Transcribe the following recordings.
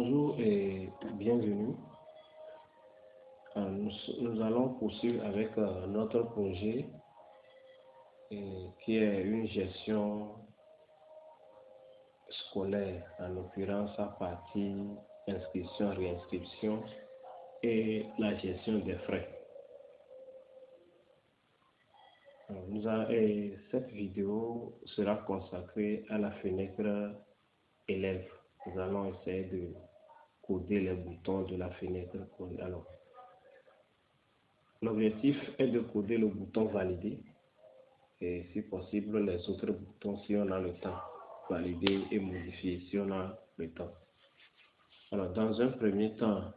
Bonjour et bienvenue. Nous allons poursuivre avec notre projet qui est une gestion scolaire, en l'occurrence à partir inscription, réinscription et la gestion des frais. Cette vidéo sera consacrée à la fenêtre élève. Nous allons essayer de coder les boutons de la fenêtre. Alors, l'objectif est de coder le bouton valider et si possible les autres boutons si on a le temps, valider et modifier si on a le temps. Alors, dans un premier temps,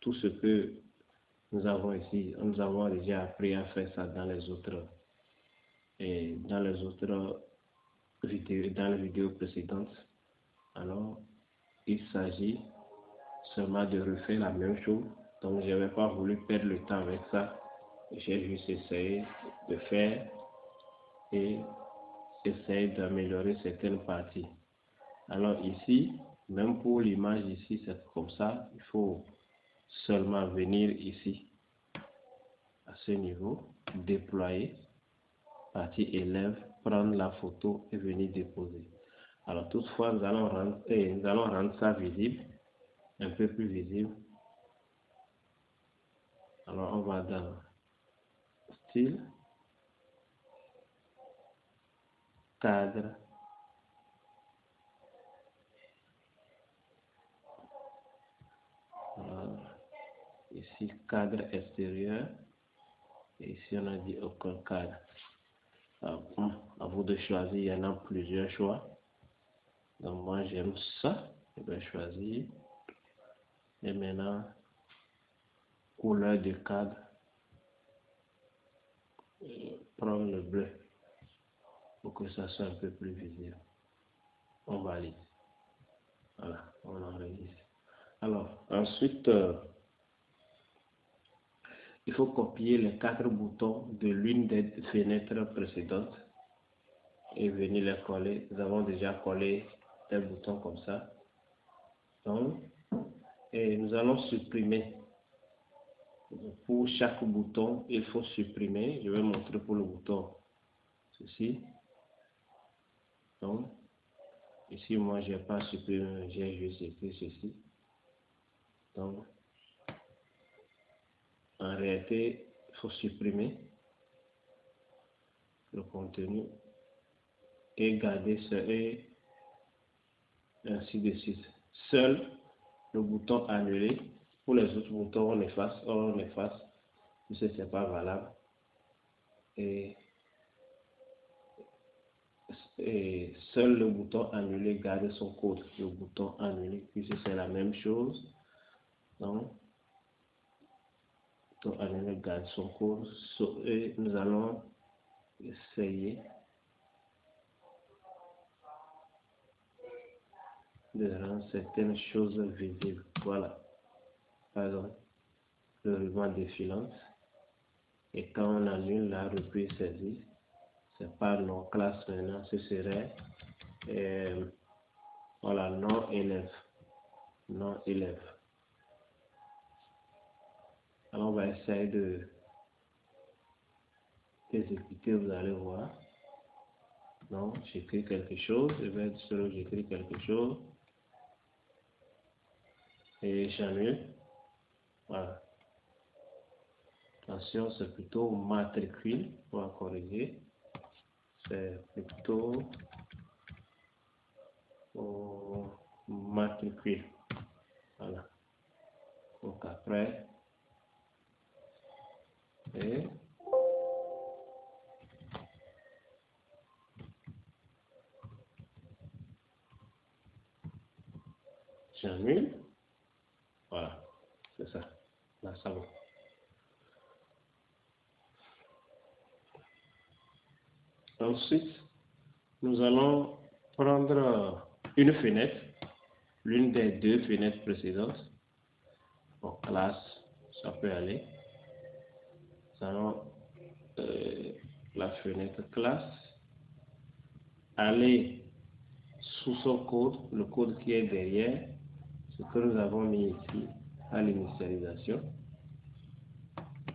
tout ce que nous avons ici, nous avons déjà appris à faire ça dans les autres vidéos, dans les vidéos précédentes. Alors, il s'agit seulement de refaire la même chose. Donc, je n'avais pas voulu perdre le temps avec ça. J'ai juste essayé de faire et essayer d'améliorer certaines parties. Alors ici, même pour l'image ici, c'est comme ça. Il faut seulement venir ici, à ce niveau, déployer, partie élève, prendre la photo et venir déposer. Alors toutefois, nous allons rendre ça visible, un peu plus visible. Alors on va dans style, cadre, ici cadre extérieur, et ici on a dit aucun cadre. Alors, à vous de choisir, il y en a plusieurs choix. Donc moi j'aime ça, je vais choisir. Et maintenant, couleur de cadre, prendre le bleu pour que ça soit un peu plus visible. On valide. Voilà, on enregistre. Alors, ensuite, il faut copier les 4 boutons de l'une des fenêtres précédentes et venir les coller. Nous avons déjà collé des boutons comme ça. Donc, et nous allons supprimer. Pour chaque bouton, il faut supprimer. Je vais montrer pour le bouton ceci. Donc, ici, moi, je n'ai pas supprimé, j'ai juste écrit ceci. Donc, en réalité, il faut supprimer le contenu et garder ce et ainsi de suite. Seul le bouton annuler. Pour les autres boutons, on efface, parce que ce n'est pas valable. Et seul le bouton annuler garde son code. Le bouton annuler, puisque c'est la même chose. Donc, le bouton annuler garde son code. Et nous allons essayer de rendre certaines choses visibles. Voilà. Par exemple, le ruban défilante. Et quand on annule la reprise saisie, c'est pas non classe maintenant, ce serait voilà, non élève. Non élève. Alors on va essayer de d'exécuter, vous allez voir. Non, j'écris quelque chose, je vais être sûr que j'écris quelque chose. Et j'annule. Voilà. Attention, c'est plutôt matricule, on va corriger. C'est plutôt matricule. Voilà. Donc après, et j'annule. Voilà, c'est ça. Là, ça va. Ensuite, nous allons prendre une fenêtre, l'une des 2 fenêtres précédentes. Bon, classe, ça peut aller. Nous allons la fenêtre classe, aller sous son code, le code qui est derrière, ce que nous avons mis ici à l'initialisation.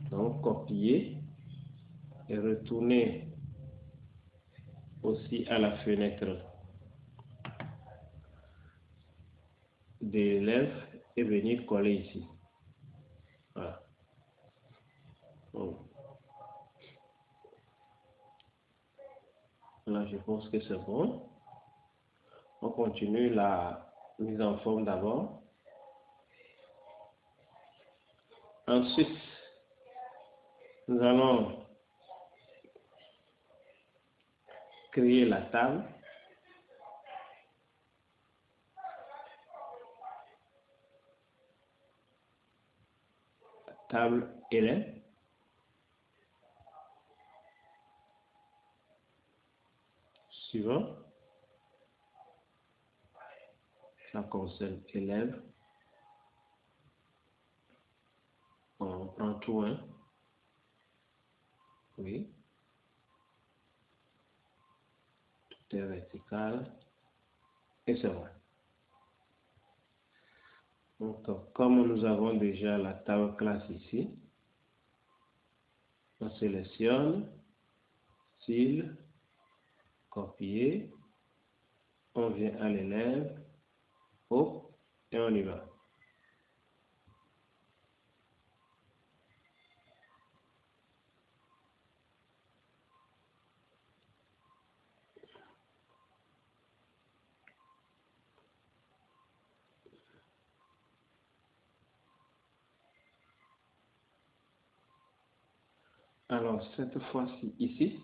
Donc, copier et retourner aussi à la fenêtre de l'élève et venir coller ici. Voilà. Bon. Là, je pense que c'est bon. On continue la mise en forme d'abord. Ensuite, nous allons créer la table. Table élève. Suivant. Ça concerne élève. On prend tout, hein. Oui. Tout est vertical. Et c'est bon. Donc, comme nous avons déjà la table classe ici, on sélectionne, style, copier, on vient à l'élève, hop, et on y va. Alors, cette fois-ci, ici,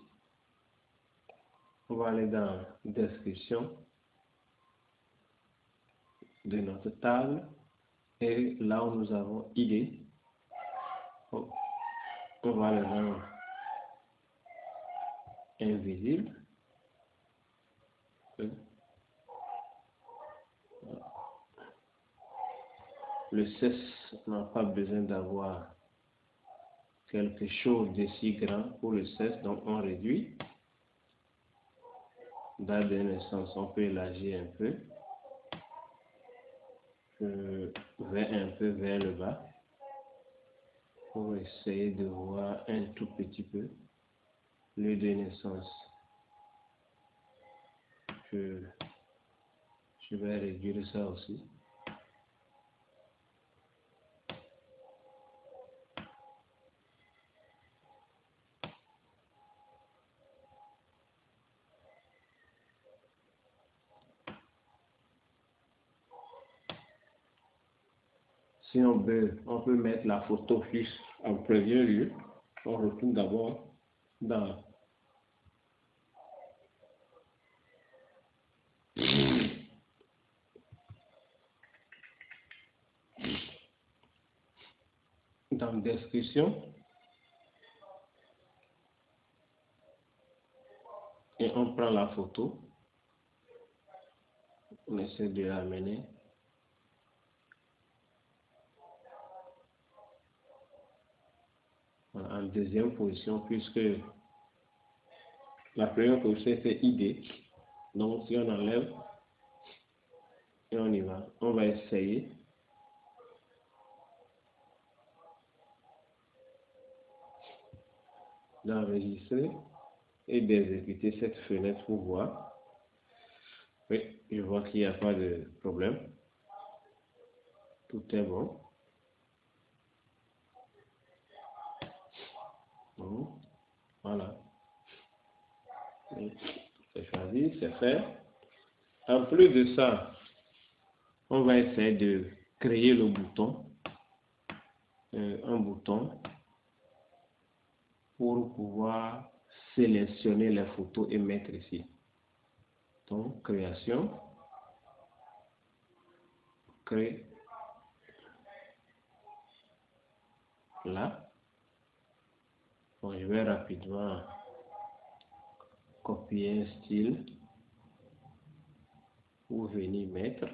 on va aller dans description de notre table et là où nous avons idée, on va le rendre invisible. Le cesse n'a pas besoin d'avoir quelque chose de si grand pour le cesse, donc on réduit. Date de naissance, on peut élargir un peu. Un peu vers le bas pour essayer de voir un tout petit peu lieu de naissance. Je vais réduire ça aussi. Si on peut mettre la photo fixe en premier lieu. On retourne d'abord dans description et on prend la photo. On essaie de l'amener. En deuxième position, puisque la première position c'est ID. Donc si on enlève et on y va, on va essayer d'enregistrer et d'exécuter cette fenêtre pour voir. Oui, je vois qu'il n'y a pas de problème. Tout est bon. Bon, voilà. C'est choisi, c'est fait. En plus de ça, on va essayer de créer le bouton. Un bouton pour pouvoir sélectionner les photos et mettre ici. Donc, création, crée là. Bon, je vais rapidement copier un style pour venir mettre.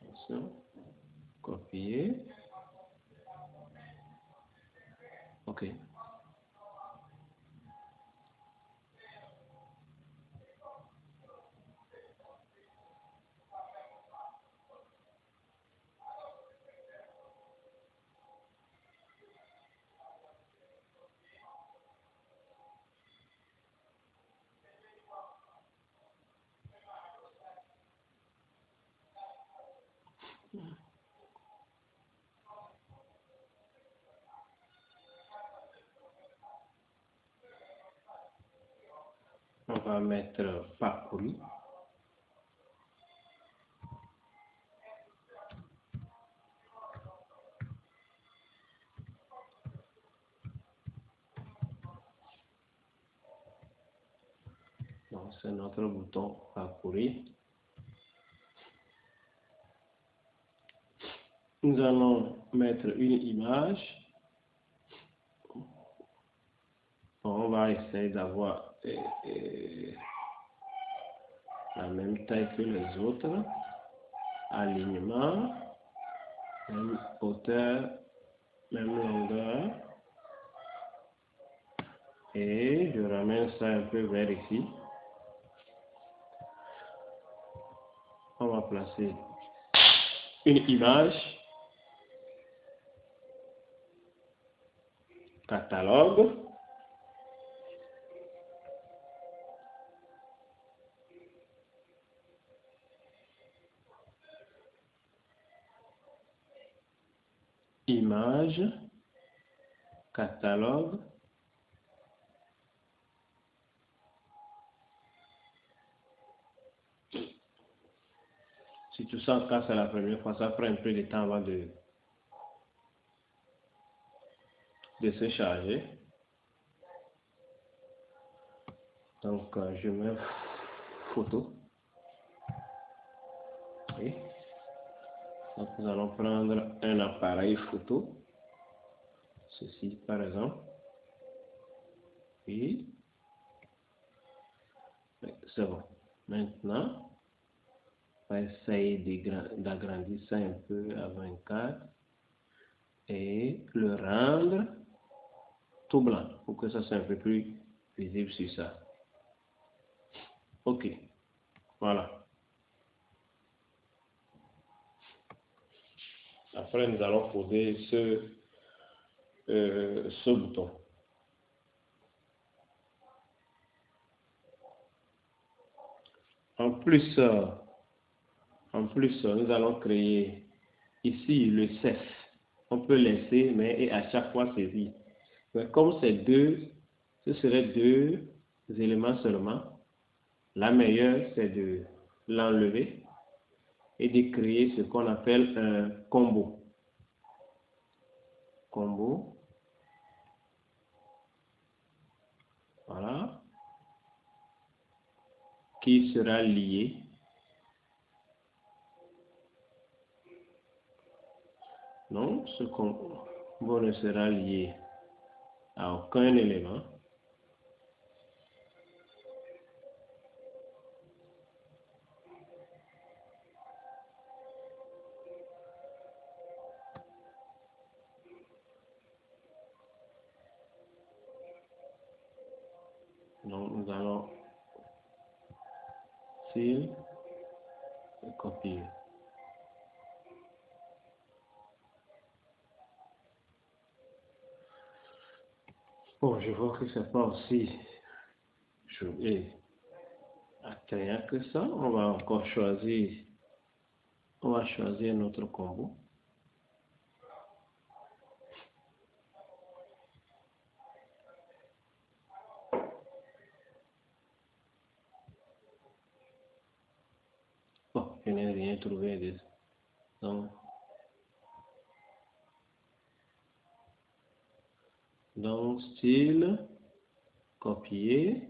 Attention, copier. OK. On va mettre parcouru. Donc, c'est notre bouton parcourir. Nous allons mettre une image. On va essayer d'avoir la même taille que les autres. Alignement, même hauteur, même longueur. Et je ramène ça un peu vers ici. On va placer une image. Catalogue. Image. Catalogue. Si tout ça casse à la première fois, ça prend un peu de temps avant de se charger. Donc, je mets photo. Et donc, nous allons prendre un appareil photo. Ceci, par exemple. Et c'est bon. Maintenant, on va essayer d'agrandir ça un peu à 24 et le rendre tout blanc pour que ça soit un peu plus visible sur ça. Ok, voilà. Après, nous allons poser ce bouton. En plus, nous allons créer ici le cef. On peut laisser, mais et à chaque fois saisir. Mais comme ce seraient deux éléments seulement, la meilleure, c'est de l'enlever et de créer ce qu'on appelle un combo. Combo. Voilà. Qui sera lié. Non, ce combo ne sera lié à aucun élément. Donc, nous allons fil et copier. Bon, je vois que c'est pas aussi attrayant que ça. On va encore choisir. On va choisir notre combo. Bon, je n'ai rien trouvé de ça. Donc, style, copier.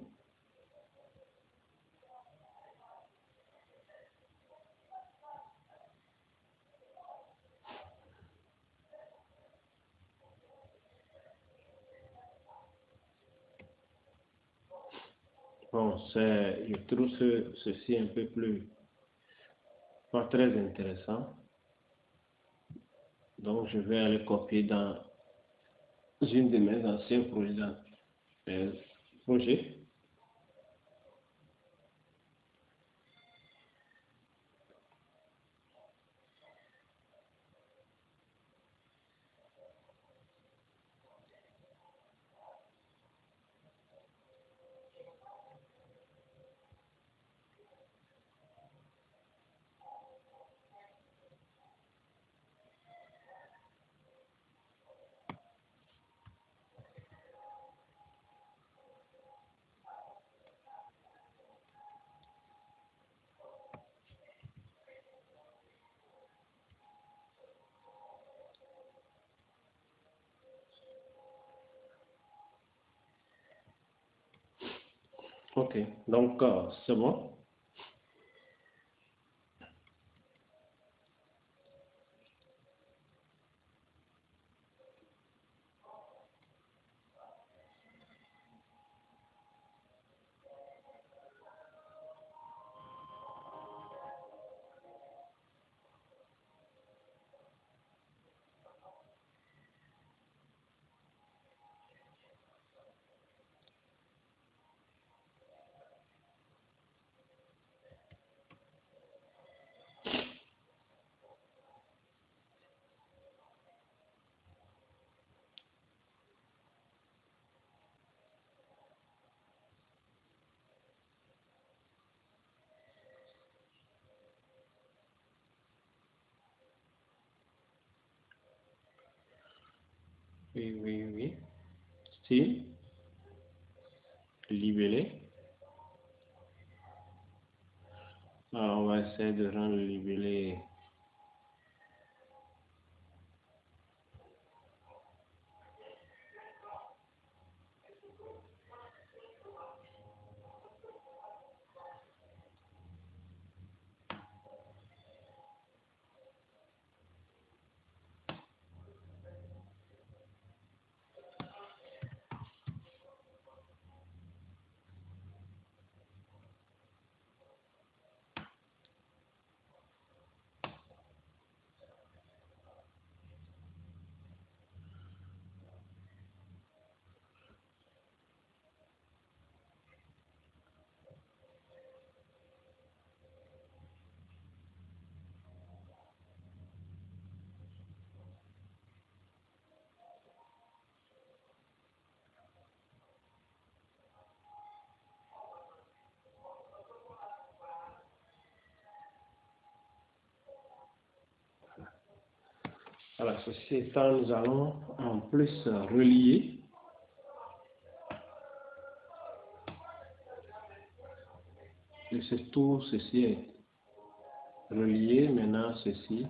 Bon, je trouve ceci un peu plus, pas très intéressant. Donc, je vais aller copier dans une de mes anciens projets. Ok, donc c'est bon. Oui. Style, libellé. Alors, on va essayer de rendre le libellé Alors, ceci étant, nous allons en plus relier et c'est tout ceci est relié. Maintenant, ceci,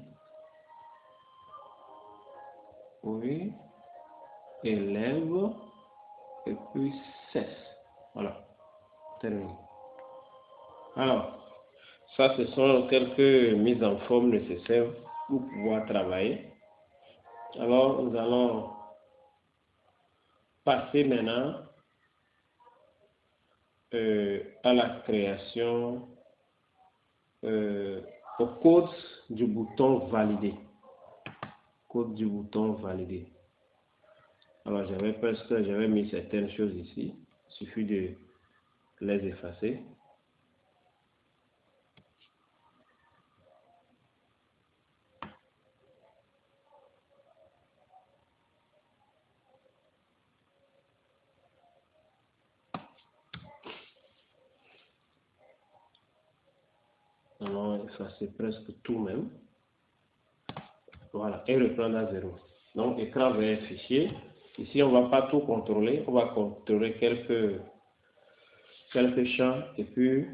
oui, élève et puis cesse. Voilà, terminé. Alors, ça, ce sont quelques mises en forme nécessaires pour pouvoir travailler. Alors, nous allons passer maintenant à la création au code du bouton valider. Code du bouton valider. Alors, j'avais mis certaines choses ici. Il suffit de les effacer. Allons effacer presque tout même. Voilà, et reprendre à zéro. Donc, écran vert fichier. Ici, on ne va pas tout contrôler. On va contrôler quelques champs et puis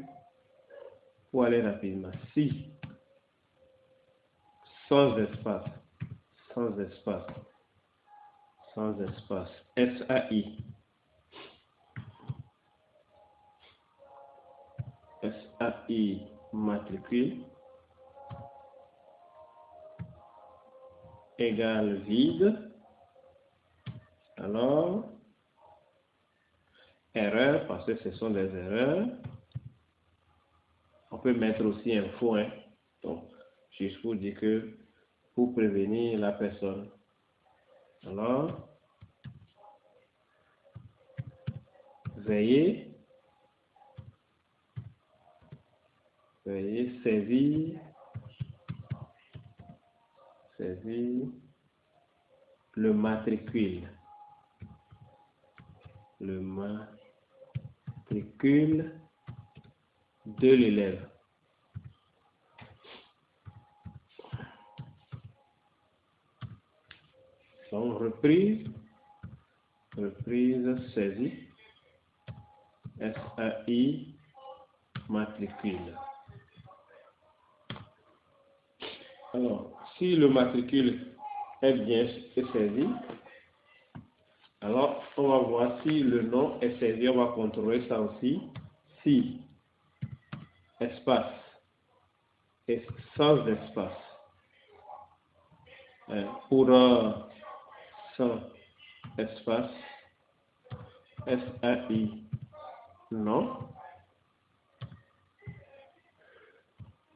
pour aller rapidement. Si, sans espace, SAI, matricule égale vide. Alors, erreur, parce que ce sont des erreurs. On peut mettre aussi un faux, hein. Donc, juste pour dire que, pour prévenir la personne. Alors, veuillez saisir le matricule. Le matricule de l'élève. Donc, reprise saisie, SAI, matricule. Alors, si le matricule est bien saisi, alors on va voir si le nom est saisi, on va contrôler ça aussi. si, espace, et sans espace. Pour sans espace, SAI, non,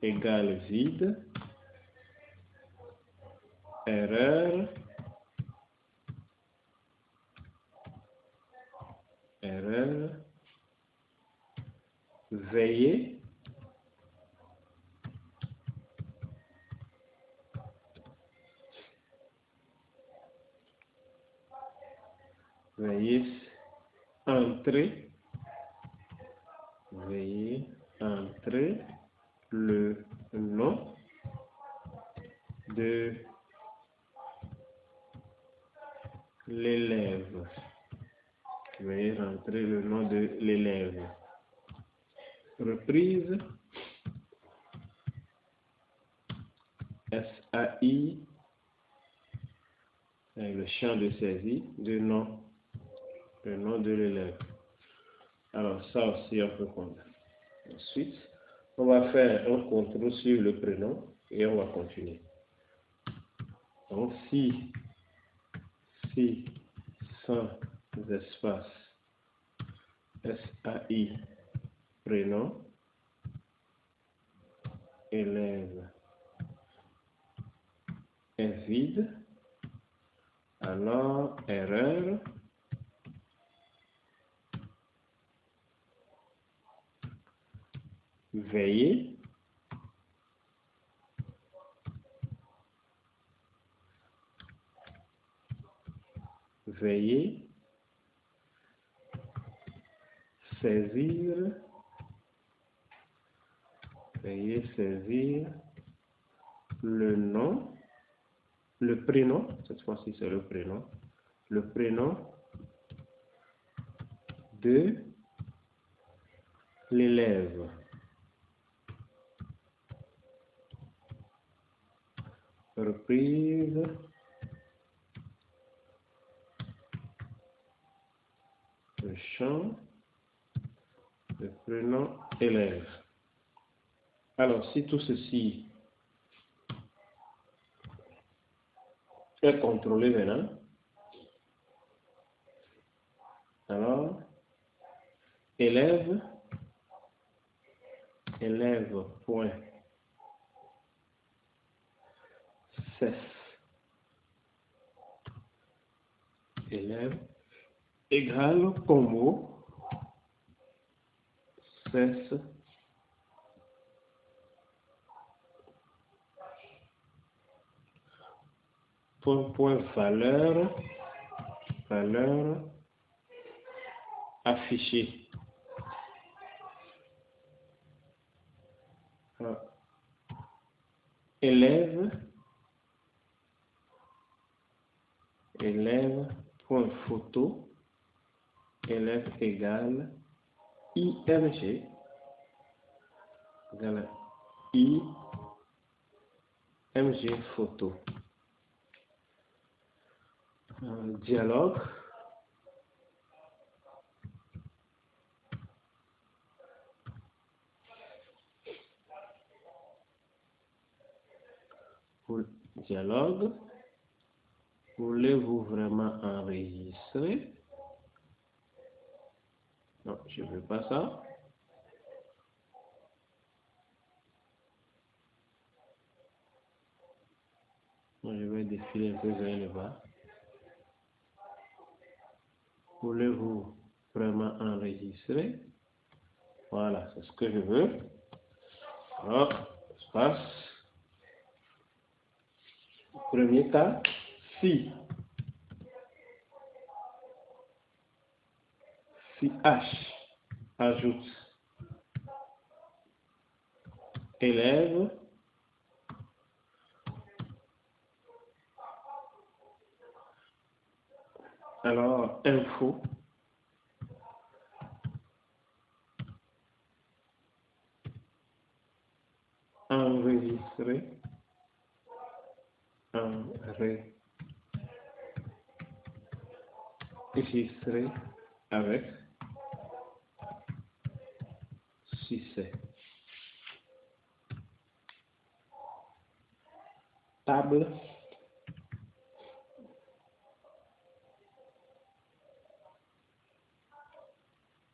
égale vide, erreur, veiller, entrer, le nom de l'élève. Veuillez rentrer le nom de l'élève. Reprise, SAI, le champ de saisie du nom, le nom de l'élève. Alors ça aussi on peut comprendre. Ensuite, on va faire un contrôle sur le prénom et on va continuer. Donc si sans espace, SAI, prénom, élève est vide, alors erreur, veiller, saisir, le nom, le prénom, cette fois-ci c'est le prénom de l'élève. Reprise, le champ, le prénom élève. Alors, si tout ceci est contrôlé maintenant, alors, élève point cesse, élève égale combo cesse point valeur affichée. Élève point photo, élève égale IMG, égale IMG photo. Dialogue, voulez-vous vraiment enregistrer? Non, je ne veux pas ça. Je vais défiler un peu vers le bas. Voulez-vous vraiment enregistrer? Voilà, c'est ce que je veux. Alors, espace. Premier cas, si H ajoute élève, alors info enregistrer avec c'est table,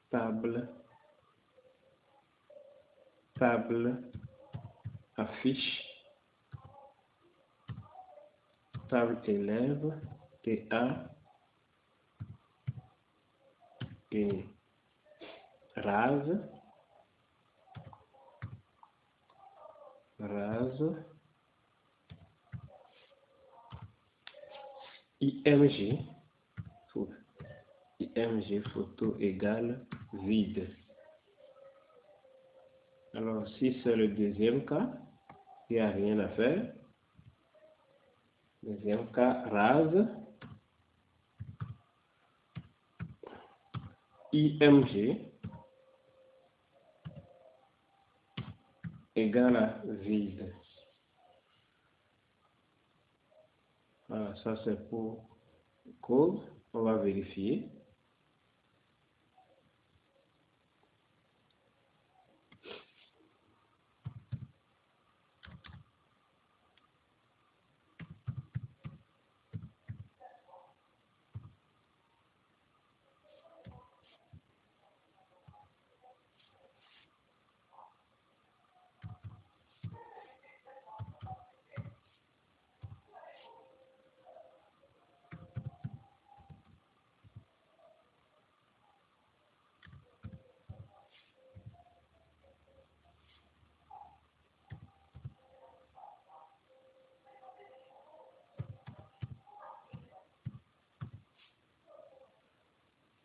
table, table, affiche, table élève, TA, et rase, rase, IMG, IMG photo égale vide. Alors, si c'est le deuxième cas, il n'y a rien à faire. Deuxième cas, rase, IMG égale à vide. Voilà, ça c'est pour code. On va vérifier.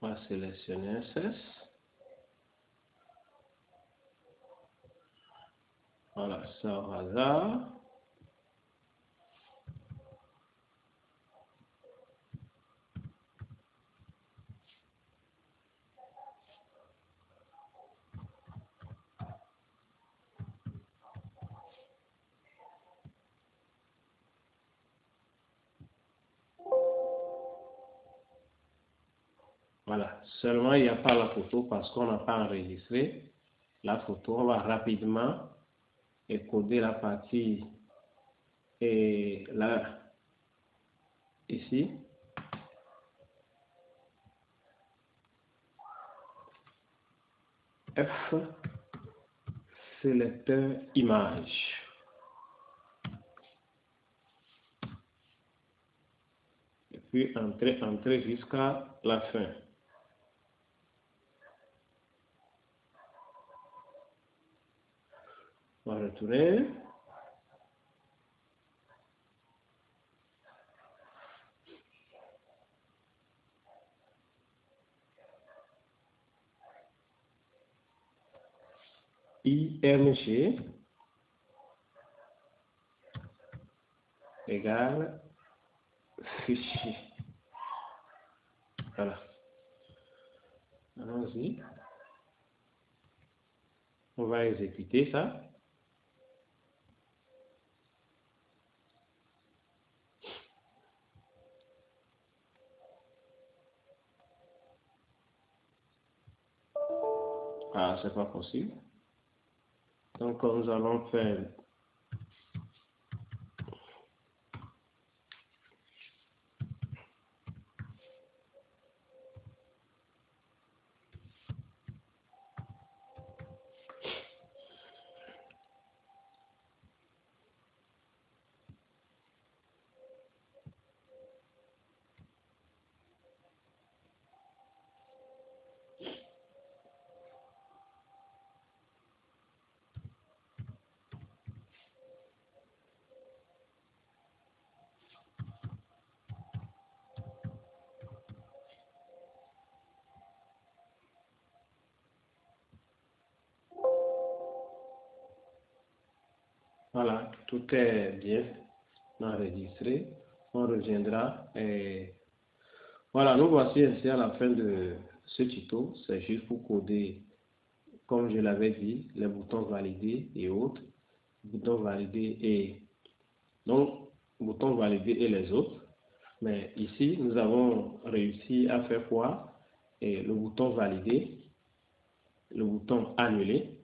On va sélectionner SS. Voilà, ça au hasard. Voilà, seulement il n'y a pas la photo parce qu'on n'a pas enregistré la photo. On va rapidement coder la partie et là, ici. F, sélecteur image. Et puis entrer jusqu'à la fin. On va retourner. IMG égale fichier. Voilà. Allons-y. On va exécuter ça. Ah, c'est pas possible. Donc, nous allons faire voilà, tout est bien enregistré. On reviendra et voilà, nous voici ainsi à la fin de ce tuto. C'est juste pour coder, comme je l'avais dit, les boutons validés et autres. Boutons validés et donc boutons validés et les autres. Mais ici, nous avons réussi à faire quoi? Et le bouton valider, le bouton annuler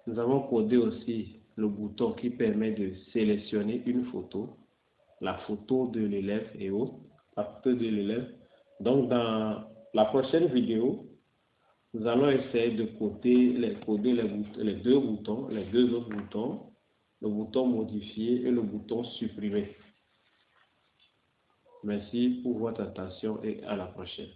Nous avons codé aussi le bouton qui permet de sélectionner une photo, la photo de l'élève et autres, la photo de l'élève. Donc, dans la prochaine vidéo, nous allons essayer de coder les deux autres boutons, le bouton modifier et le bouton supprimer. Merci pour votre attention et à la prochaine.